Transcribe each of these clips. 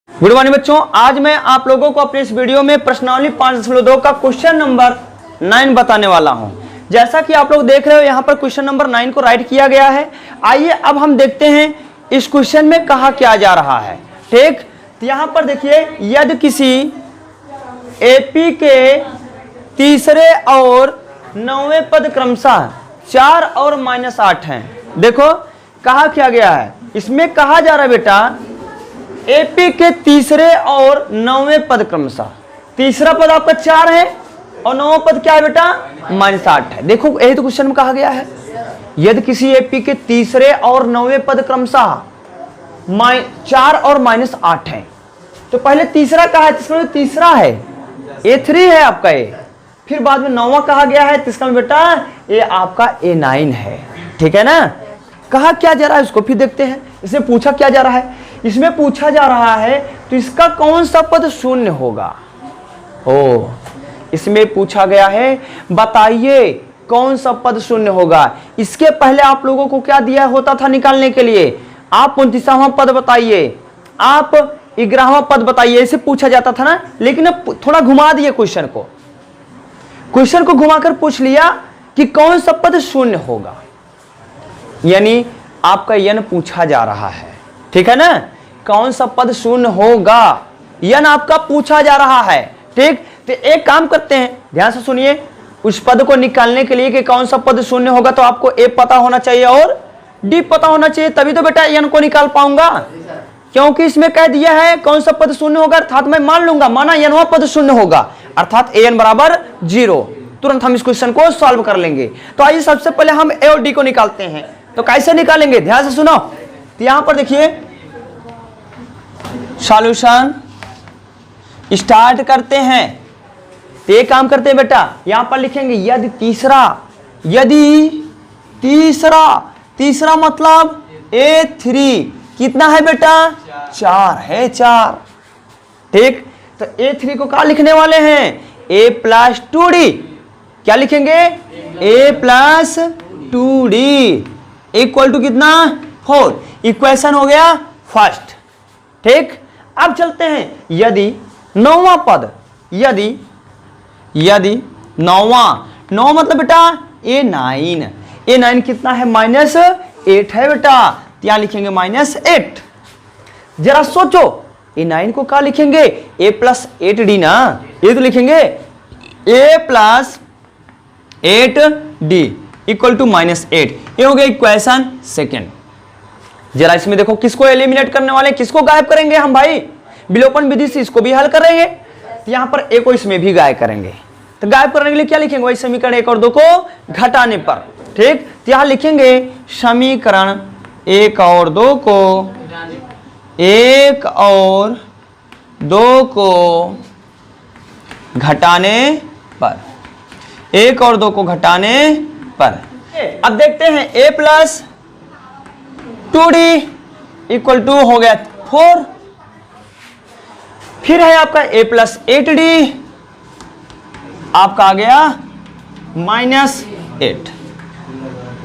Good morning बच्चों, आज मैं आप लोगों को अपने इस वीडियो में प्रश्नावली 5.2 का क्वेश्चन नंबर 9 बताने वाला हूं। जैसा कि आप लोग देख रहे हो यहाँ पर क्वेश्चन नंबर 9 को राइट किया गया है। आइए अब हम देखते हैं इस क्वेश्चन में कहा क्या जा रहा है। ठीक, तो यहाँ पर देखिए, यदि किसी एपी के तीसरे और 9वें पद क्रमशः 4 और -8 हैं। देखो कहा क्या गया है, इसमें कहा जा रहा है बेटा एपी के तीसरे और 9वें पद क्रमशः। तीसरा पद आपका 4 है और 9वां पद क्या है बेटा, -8 है। देखो यही तो क्वेश्चन में कहा गया है, यदि किसी एपी के तीसरे और 9वें पद क्रमशः 4 और -8 है, तो पहले तीसरा कहा है, तीसरा तीसरा है A3 है आपका ए, फिर बाद में 9वां कहा गया है, तीसरा में बेटा ये आपका A9 है। ठीक है ना। कहा क्या जा रहा है उसको फिर देखते हैं। इसमें पूछा क्या जा रहा है, इसमें पूछा जा रहा है तो इसका कौन सा पद शून्य होगा। ओ, इसमें पूछा गया है बताइए कौन सा पद शून्य होगा। इसके पहले आप लोगों को क्या दिया होता था निकालने के लिए, आप 29वां पद बताइए, आप 11वां पद बताइए, ऐसे पूछा जाता था ना। लेकिन अब थोड़ा घुमा दिए क्वेश्चन को घुमाकर पूछ लिया कि कौन सा पद शून्य होगा, यानी आपका यन पूछा जा रहा है। ठीक है ना, कौन सा पद शून्य होगा यन आपका पूछा जा रहा है। ठीक, तो एक काम करते हैं, ध्यान से सुनिए। उस पद को निकालने के लिए कि कौन सा पद शून्य होगा तो आपको ए पता होना चाहिए और डी पता होना चाहिए, तभी तो बेटा यन को निकाल पाऊंगा। क्योंकि इसमें कह दिया है कौन सा पद शून्य होगा, अर्थात मैं मान लूंगा, माना यनवा पद शून्य होगा, अर्थात an बराबर 0। तुरंत हम इस क्वेश्चन को सॉल्व कर लेंगे। तो आइए सबसे पहले हम ए और डी को निकालते हैं। तो कैसे निकालेंगे, ध्यान से सुनो। तो यहां पर देखिए सॉल्यूशन स्टार्ट करते हैं। तो ये काम करते हैं बेटा, यहां पर लिखेंगे यदि तीसरा मतलब A3 कितना है बेटा, 4 है, 4। ठीक, तो A3 को क्या लिखने वाले हैं, A+2D। क्या लिखेंगे, A+2D इक्वल टू कितना, 4। इक्वेशन हो गया फर्स्ट। ठीक, अब चलते हैं, यदि 9वां पद, यदि 9वां मतलब बेटा A9 कितना है, -8 है बेटा, यहां लिखेंगे -8। जरा सोचो A9 को क्या लिखेंगे, A+8D ना, ये तो लिखेंगे A+8D इक्वल टू -8। ये हो गया इक्वेशन सेकेंड। जरा इसमें देखो किसको एलिमिनेट करने वाले, किसको गायब करेंगे हम भाई, विलोपन विधि से इसको भी हल करेंगे। तो यहां पर ए को इसमें भी गायब करेंगे। तो गायब करने के लिए क्या लिखेंगे, वही समीकरण 1 और 2 को घटाने पर। ठीक, तो यहां लिखेंगे समीकरण 1 और 2 को घटाने पर, 1 और 2 को घटाने पर। अब देखते हैं A+2D इक्वल टू हो गया 4। फिर है आपका A+8D, आपका आ गया -8।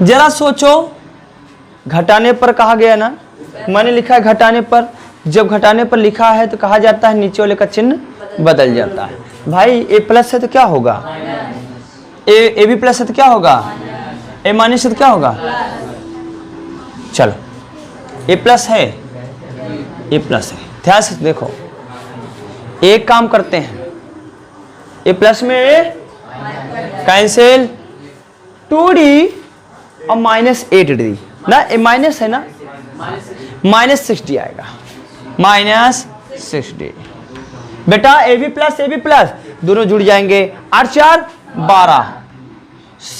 जरा सोचो, घटाने पर कहा गया ना, मैंने लिखा है घटाने पर। जब घटाने पर लिखा है तो कहा जाता है नीचे वाले का चिन्ह बदल जाता है। भाई A+ है तो क्या होगा, AB+ है तो क्या होगा, A- है तो क्या होगा। चलो A+ है, A+ है, ध्यान से देखो। एक काम करते हैं, A+ में कैंसिल 2D और -8D ना, ए माइनस है ना, -6D आएगा, -6D। बेटा AB+ दोनों जुड़ जाएंगे, 8 4 12।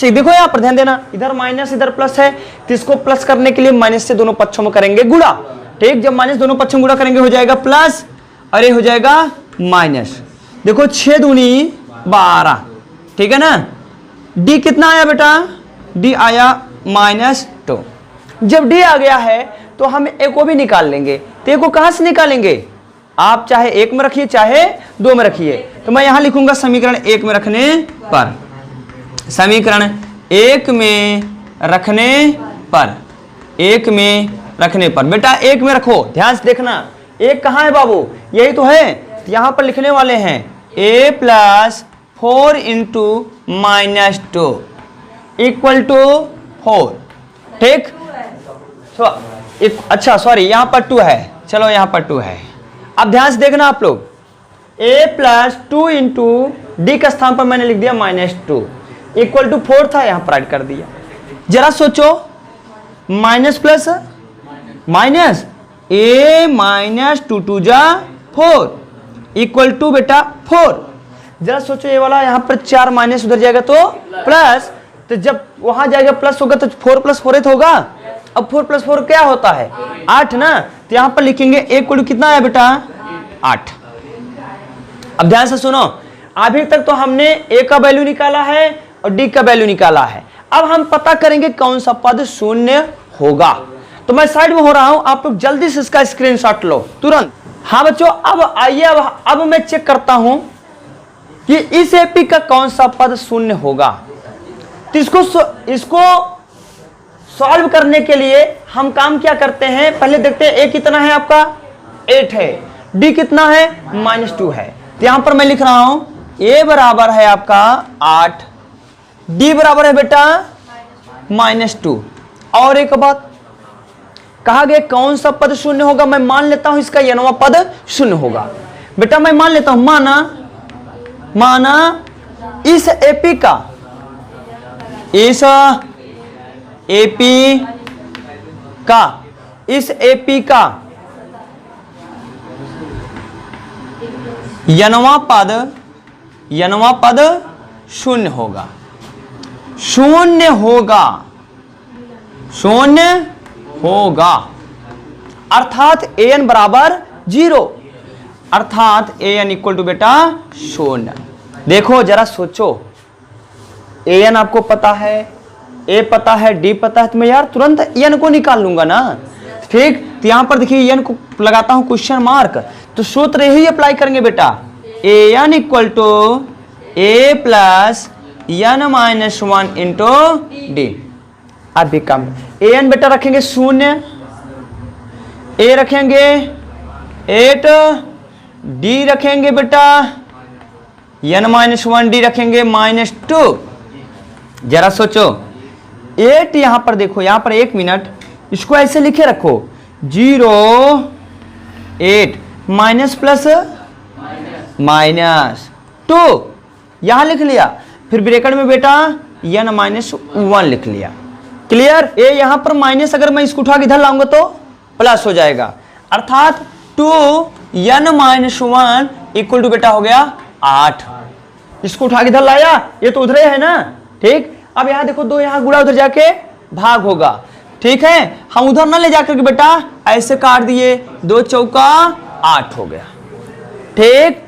देखो यहाँ पर ध्यान देना, इधर माइनस इधर प्लस है, तो इसको प्लस करने के लिए माइनस से दोनों पक्षों में करेंगे गुणा। ठीक, जब माइनस दोनों पक्षों में गुणा करेंगे हो जाएगा प्लस और ये हो जाएगा माइनस। देखो 6 दूनी 12। ठीक है ना। डी कितना आया बेटा, डी आया -2। जब डी आ गया है तो हम ए को भी निकाल लेंगे। तो ए को कहां से निकालेंगे, आप चाहे 1 में रखिए चाहे 2 में रखिए। तो मैं यहां लिखूंगा समीकरण 1 में रखने पर, समीकरण 1 में रखने पर, 1 में रखने पर। बेटा 1 में रखो, ध्यान से देखना, एक कहाँ है बाबू, यही तो है, यहां पर लिखने वाले हैं a plus 4 into minus 2 equal to 4, ठीक। अच्छा सॉरी, यहां पर 2 है, चलो यहां पर 2 है। अब ध्यान से देखना आप लोग, a प्लस 2 इंटू डी के स्थान पर मैंने लिख दिया -2 इक्वल टू 4 था, यहां पर ऐड कर दिया। जरा सोचो, minus plus minus, a minus 2 2 जा 4 इक्वल टू बेटा 4। जरा सोचो, ये वाला यहां पर 4 माइनस उधर जाएगा तो प्लस, तो जब वहां जाएगा प्लस होगा तो 4 प्लस 4 होगा। अब 4 प्लस 4 क्या होता है, 8 ना, तो यहां पर लिखेंगे इक्वल टू कितना है बेटा 8। अब ध्यान से सुनो, अभी तक तो हमने a का वैल्यू निकाला है और d का वैल्यू निकाला है। अब हम पता करेंगे कौन सा पद शून्य होगा। तो मैं साइड में हो रहा हूं, आप लोग जल्दी से इसका स्क्रीनशॉट लो तुरंत। हाँ बच्चों, अब आइए, अब मैं चेक करता हूं कि इस एपी का कौन सा पद शून्य होगा। तो इसको सॉल्व करने के लिए हम काम क्या करते हैं, पहले देखते हैं a कितना है आपका 8 है, d कितना है -2 है। तो यहां पर मैं लिख रहा हूं a बराबर है आपका 8, d बराबर है बेटा -2। और एक बात कहा गया कौन सा पद शून्य होगा, मैं मान लेता हूं इसका यनवा पद शून्य होगा। बेटा मैं मान लेता हूं, माना इस एपी का, इस एपी का यनवा पद शून्य होगा, अर्थात an बराबर 0, अर्थात an इक्वल टू बेटा 0। देखो जरा सोचो, an आपको पता है, a पता है, d पता है, तो मैं यार तुरंत n को निकाल लूंगा ना, ठीक। तो यहां पर देखिए n को लगाता हूं क्वेश्चन मार्क, तो सूत्र यही अप्लाई करेंगे बेटा, an equal to a plus n minus 1 into D. अब भी कम an बेटा रखेंगे 0, a रखेंगे 8, d रखेंगे बेटा n माइनस 1, d रखेंगे -2। जरा सोचो 8, यहां पर देखो, यहां पर 1 मिनट, इसको ऐसे लिखे रखो 0 8 माइनस प्लस -2 यहां लिख लिया, फिर ब्रैकेट में बेटा n माइनस 1 लिख लिया। क्लियर। ए यहां पर माइनस, अगर मैं इसको उठा के इधर लाऊंगा तो प्लस हो जाएगा, अर्थात 2n माइनस 1 इक्वल टू बेटा हो गया 8। इसको उठा के इधर लाया, ये तो उधर है ना, ठीक। अब यहां देखो 2 यहां गुणा, उधर जाके भाग होगा, ठीक है। हम उधर ना ले जाकर के बेटा ऐसे काट दिए, 2 चौका 8 हो गया, ठीक।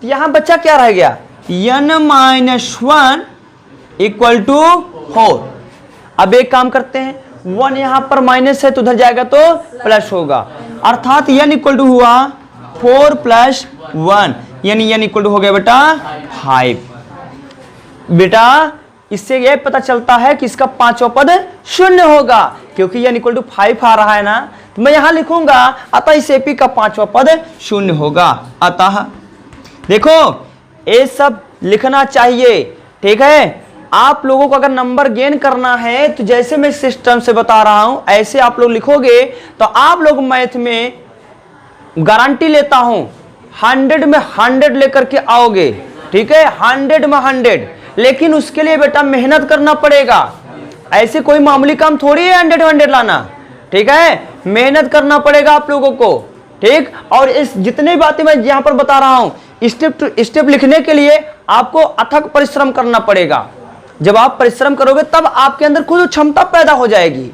यहां बच्चा क्या रह गया, n माइनस 1 इक्वल टू 4। अब एक काम करते हैं, 1 यहां पर माइनस है तो उधर जाएगा तो प्लस होगा, अर्थात n इक्वल टू हुआ 4 प्लस 1, यानी n इक्वल टू हो गया बेटा 5। बेटा इससे यह पता चलता है कि इसका 5वां पद शून्य होगा, क्योंकि n इक्वल टू 5 आ रहा है ना, तो मैं यहां लिखूंगा अतः इस एपी का 5वां पद शून्य होगा। अतः देखो ये सब लिखना चाहिए, ठीक है। आप लोगों को अगर नंबर गेन करना है तो जैसे मैं सिस्टम से बता रहा हूं ऐसे आप लोग लिखोगे तो आप लोग मैथ में गारंटी लेता हूं 100 में 100 लेकर के आओगे, ठीक है, 100 में 100। लेकिन उसके लिए बेटा मेहनत करना पड़ेगा, ऐसे कोई मामूली काम थोड़ी है 100 100 लाना, ठीक है, मेहनत करना पड़ेगा आप लोगों को, ठीक। और इस जितनी बातें मैं यहां पर बता रहा हूं, स्टेप टू स्टेप लिखने के लिए आपको अथक परिश्रम करना पड़ेगा। जब आप परिश्रम करोगे तब आपके अंदर खुद क्षमता पैदा हो जाएगी।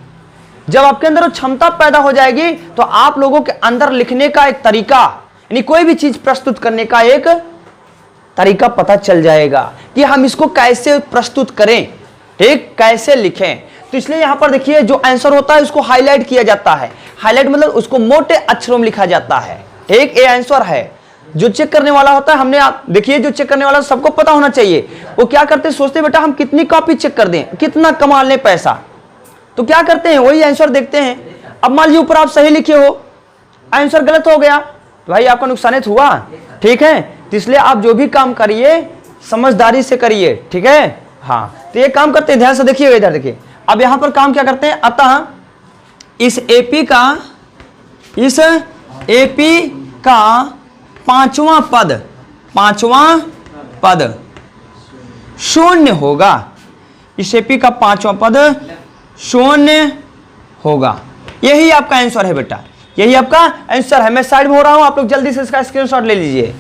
जब आपके अंदर वो क्षमता पैदा हो जाएगी तो आप लोगों के अंदर लिखने का एक तरीका, यानी कोई भी चीज प्रस्तुत करने का एक तरीका पता चल जाएगा कि हम इसको कैसे प्रस्तुत करें, ठीक, कैसे लिखें। तो इसलिए यहां पर देखिए जो आंसर होता है उसको हाईलाइट किया जाता है, हाईलाइट मतलब उसको मोटे अक्षरों में लिखा जाता है, ठीक। ये आंसर है। जो चेक करने वाला होता है, हमने आप देखिए जो चेक करने वाला सबको पता होना चाहिए, वो क्या करते हैं, सोचते बेटा हम कितनी कॉपी चेक कर दें, कितना कमा लें पैसा, तो क्या करते हैं वही आंसर देखते हैं। अब मान लीजिए ऊपर आप सही लिखे हो, आंसर गलत हो गया तो भाई आपका नुकसानित हुआ, ठीक है। तो इसलिए आप जो भी काम करिए समझदारी से करिए, ठीक है। हाँ, तो ये काम करते हैं, ध्यान से देखिएगा, इधर देखिए। अब यहां पर काम क्या करते हैं, अतः इस एपी का पांचवा पद शून्य होगा। इस एपी का पांचवा पद शून्य होगा। यही आपका आंसर है बेटा, यही आपका आंसर है। मैं साइड में हो रहा हूं, आप लोग जल्दी से इसका स्क्रीनशॉट ले लीजिए।